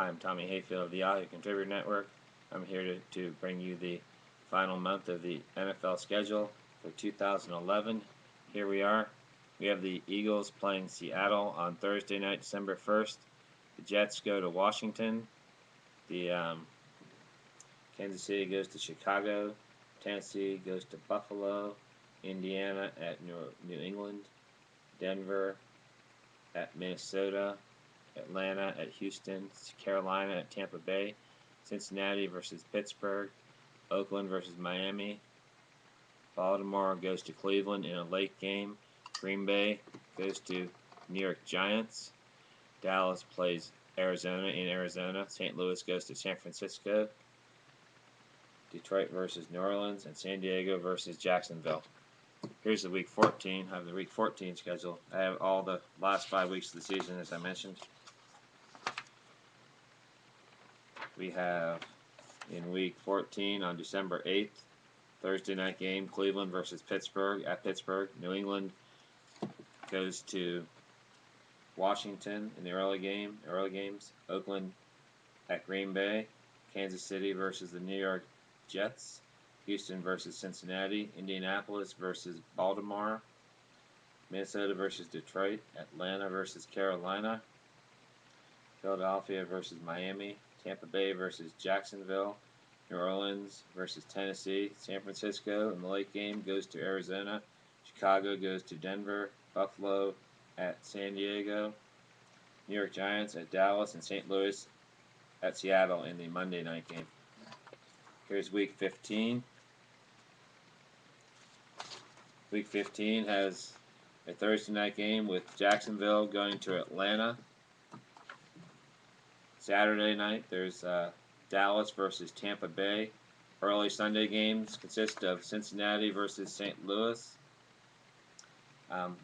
Hi, I'm Tommy Hayfield of the Yahoo Contributor Network. I'm here to bring you the final month of the NFL schedule for 2011. Here we are. We have the Eagles playing Seattle on Thursday night, December 1st. The Jets go to Washington. The Kansas City goes to Chicago. Tennessee goes to Buffalo. Indiana at New England. Denver at Minnesota. Atlanta at Houston, Carolina at Tampa Bay, Cincinnati versus Pittsburgh, Oakland versus Miami, Baltimore goes to Cleveland in a late game, Green Bay goes to New York Giants, Dallas plays Arizona in Arizona, St. Louis goes to San Francisco, Detroit versus New Orleans, and San Diego versus Jacksonville. Here's the Week 14. I have the Week 14 schedule. I have all the last 5 weeks of the season, as I mentioned. We have in Week 14 on December 8th, Thursday night game, Cleveland versus Pittsburgh at Pittsburgh. New England goes to Washington in the early games. Oakland at Green Bay. Kansas City versus the New York Jets. Houston versus Cincinnati. Indianapolis versus Baltimore. Minnesota versus Detroit. Atlanta versus Carolina. Philadelphia versus Miami. Tampa Bay versus Jacksonville, New Orleans versus Tennessee, San Francisco in the late game goes to Arizona, Chicago goes to Denver, Buffalo at San Diego, New York Giants at Dallas, and St. Louis at Seattle in the Monday night game. Here's Week 15. Week 15 has a Thursday night game with Jacksonville going to Atlanta. Saturday night, there's Dallas versus Tampa Bay. Early Sunday games consist of Cincinnati versus St. Louis,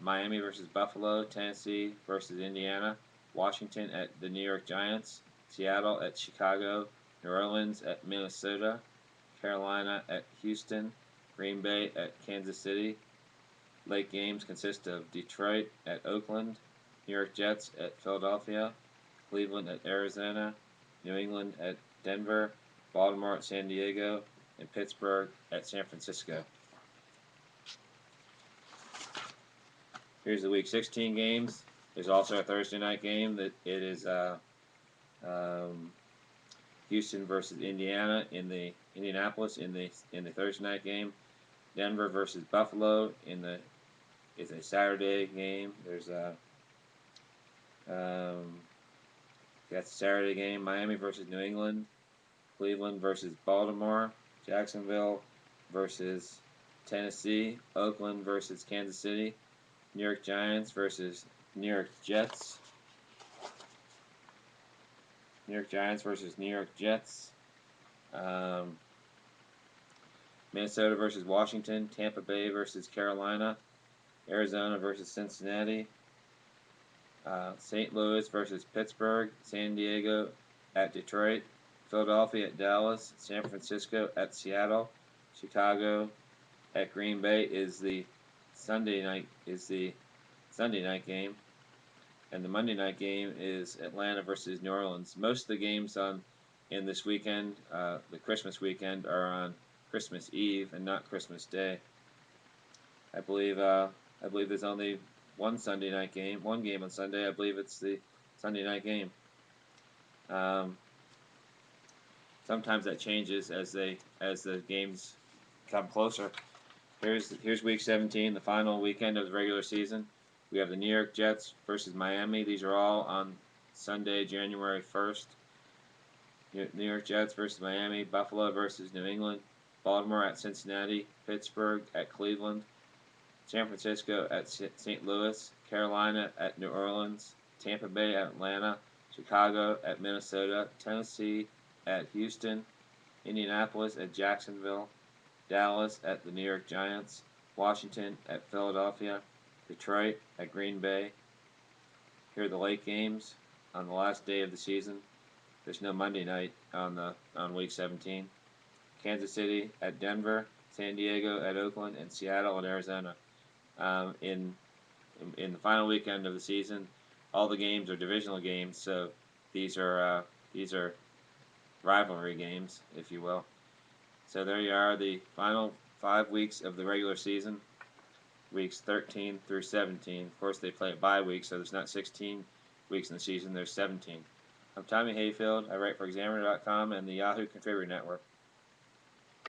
Miami versus Buffalo, Tennessee versus Indiana, Washington at the New York Giants, Seattle at Chicago, New Orleans at Minnesota, Carolina at Houston, Green Bay at Kansas City. Late games consist of Detroit at Oakland, New York Jets at Philadelphia, Cleveland at Arizona, New England at Denver, Baltimore at San Diego, and Pittsburgh at San Francisco. Here's the Week 16 games. There's also a Thursday night game that it is Houston versus Indianapolis in the Thursday night game. Denver versus Buffalo is a Saturday game. There's that's a Saturday game. Miami versus New England, Cleveland versus Baltimore, Jacksonville versus Tennessee, Oakland versus Kansas City, New York Giants versus New York Jets, New York Giants versus New York Jets, Minnesota versus Washington, Tampa Bay versus Carolina, Arizona versus Cincinnati, St. Louis versus Pittsburgh, San Diego at Detroit, Philadelphia at Dallas, San Francisco at Seattle, Chicago at Green Bay is the Sunday night game, and the Monday night game is Atlanta versus New Orleans. Most of the games in this weekend, the Christmas weekend, are on Christmas Eve and not Christmas Day. I believe there's only one Sunday night game, one game on Sunday. I believe it's the Sunday night game. Sometimes that changes as the games come closer. Here's Week 17, the final weekend of the regular season. We have the New York Jets versus Miami. These are all on Sunday, January 1st. New York Jets versus Miami, Buffalo versus New England, Baltimore at Cincinnati, Pittsburgh at Cleveland, San Francisco at St. Louis, Carolina at New Orleans, Tampa Bay at Atlanta, Chicago at Minnesota, Tennessee at Houston, Indianapolis at Jacksonville, Dallas at the New York Giants, Washington at Philadelphia, Detroit at Green Bay. Here are the late games on the last day of the season. There's no Monday night on Week 17. Kansas City at Denver, San Diego at Oakland, and Seattle at Arizona. In the final weekend of the season, all the games are divisional games, so these are These are rivalry games, if you will. So there you are, the final 5 weeks of the regular season, weeks 13 through 17. Of course, they play a bye week, so there's not 16 weeks in the season, there's 17. I'm Tommy Hayfield. I write for Examiner.com and the Yahoo Contributor Network.